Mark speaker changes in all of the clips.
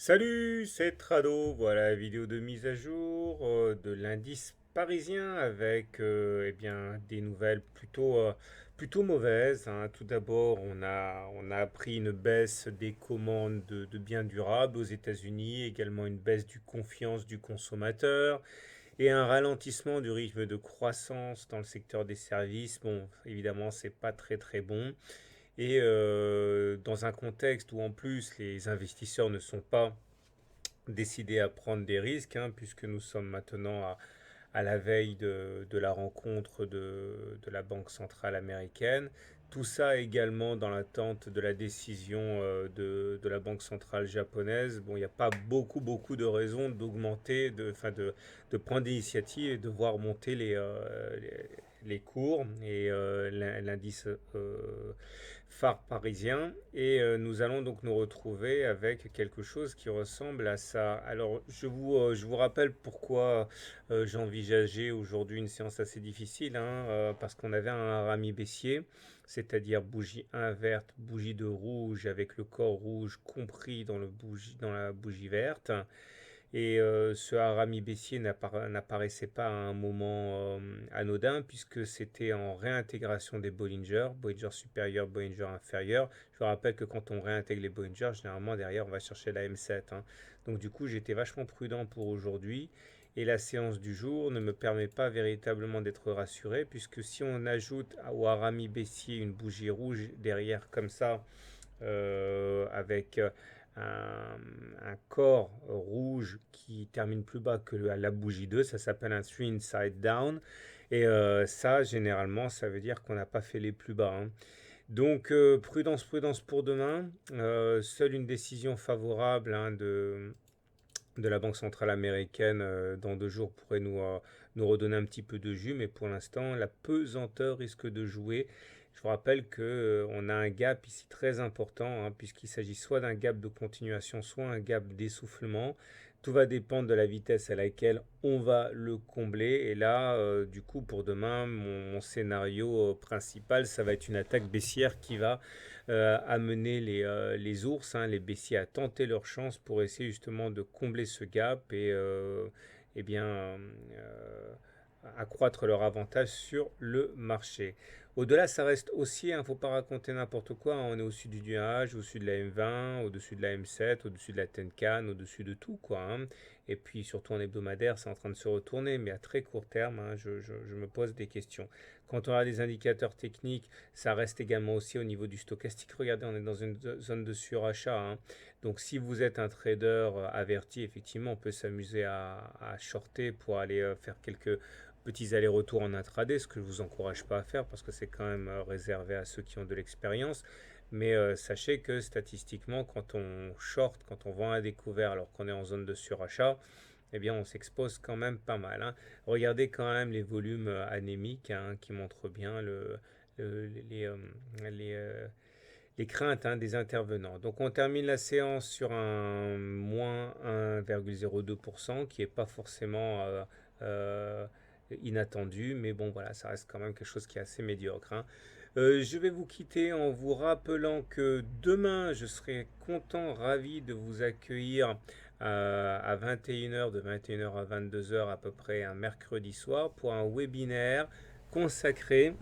Speaker 1: Salut, c'est Trado. Voilà la vidéo de mise à jour de l'indice parisien avec des nouvelles plutôt mauvaises, hein. Tout d'abord, on a appris une baisse des commandes de biens durables aux États-Unis, également une baisse du confiance du consommateur et un ralentissement du rythme de croissance dans le secteur des services. Bon, évidemment, c'est pas très très bon. Et dans un contexte où en plus les investisseurs ne sont pas décidés à prendre des risques, hein, puisque nous sommes maintenant à la veille de la rencontre de la Banque centrale américaine. Tout ça également dans l'attente de la décision de la Banque centrale japonaise. Bon, il n'y a pas beaucoup de raisons d'augmenter, de prendre l'initiative et de voir monter les cours et l'indice phare parisien. Et nous allons donc nous retrouver avec quelque chose qui ressemble à ça. Alors, je vous rappelle pourquoi j'envisageais aujourd'hui une séance assez difficile, hein, parce qu'on avait un harami baissier, c'est-à-dire bougie inverte, bougie de rouge avec le corps rouge compris dans la bougie verte. Et ce harami baissier n'apparaissait pas à un moment anodin puisque c'était en réintégration des Bollinger supérieur, Bollinger inférieur. Je vous rappelle que quand on réintègre les Bollinger, généralement derrière on va chercher la M7, hein. Donc du coup j'étais vachement prudent pour aujourd'hui. Et la séance du jour ne me permet pas véritablement d'être rassuré puisque si on ajoute au harami baissier une bougie rouge derrière comme ça, avec un corps rouge qui termine plus bas que la bougie 2, ça s'appelle un 3 inside down. Et ça, généralement, ça veut dire qu'on n'a pas fait les plus bas, hein. Donc, prudence pour demain. Seule une décision favorable, hein, de la Banque centrale américaine dans 2 jours pourrait nous redonner un petit peu de jus, mais pour l'instant, la pesanteur risque de jouer. Je vous rappelle que on a un gap ici très important, hein, puisqu'il s'agit soit d'un gap de continuation, soit un gap d'essoufflement. Tout va dépendre de la vitesse à laquelle on va le combler. Et là, du coup, pour demain, mon scénario principal, ça va être une attaque baissière qui va amener les ours, hein, les baissiers, à tenter leur chance pour essayer justement de combler ce gap et eh bien, accroître leur avantage sur le marché. Au-delà, ça reste haussier, il ne faut pas raconter n'importe quoi, hein. On est au-dessus du nuage, au-dessus de la M20, au-dessus de la M7, au-dessus de la Tenkan, au-dessus de tout, quoi, hein. Et puis surtout en hebdomadaire, c'est en train de se retourner, mais à très court terme, hein, je me pose des questions. Quand on a des indicateurs techniques, ça reste également aussi au niveau du stochastique. Regardez, on est dans une zone de surachat, hein. Donc si vous êtes un trader averti, effectivement, on peut s'amuser à shorter pour aller faire quelques petits allers-retours en intraday, ce que je ne vous encourage pas à faire parce que c'est quand même réservé à ceux qui ont de l'expérience. Mais sachez que statistiquement, quand on short, quand on vend à découvert alors qu'on est en zone de surachat, eh bien on s'expose quand même pas mal, hein. Regardez quand même les volumes anémiques, hein, qui montrent bien les, les, euh, les craintes, hein, des intervenants. Donc on termine la séance sur un moins 1,02% qui n'est pas forcément inattendu, mais bon voilà, ça reste quand même quelque chose qui est assez médiocre, hein. Je vais vous quitter en vous rappelant que demain, je serai content, ravi de vous accueillir à 21h, de 21h à 22h à peu près, un mercredi soir, pour un webinaire consacré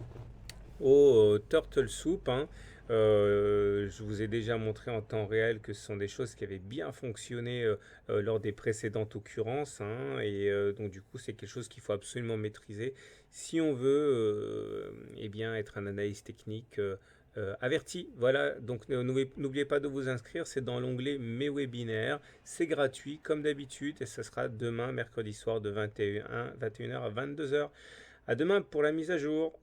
Speaker 1: au Turtle Soup, hein. Je vous ai déjà montré en temps réel que ce sont des choses qui avaient bien fonctionné lors des précédentes occurrences, hein, et donc du coup c'est quelque chose qu'il faut absolument maîtriser si on veut eh bien, être un analyste technique averti. Voilà, donc n'oubliez pas de vous inscrire, c'est dans l'onglet Mes webinaires, c'est gratuit comme d'habitude et ce sera demain mercredi soir de 21h à 22h. À demain pour la mise à jour.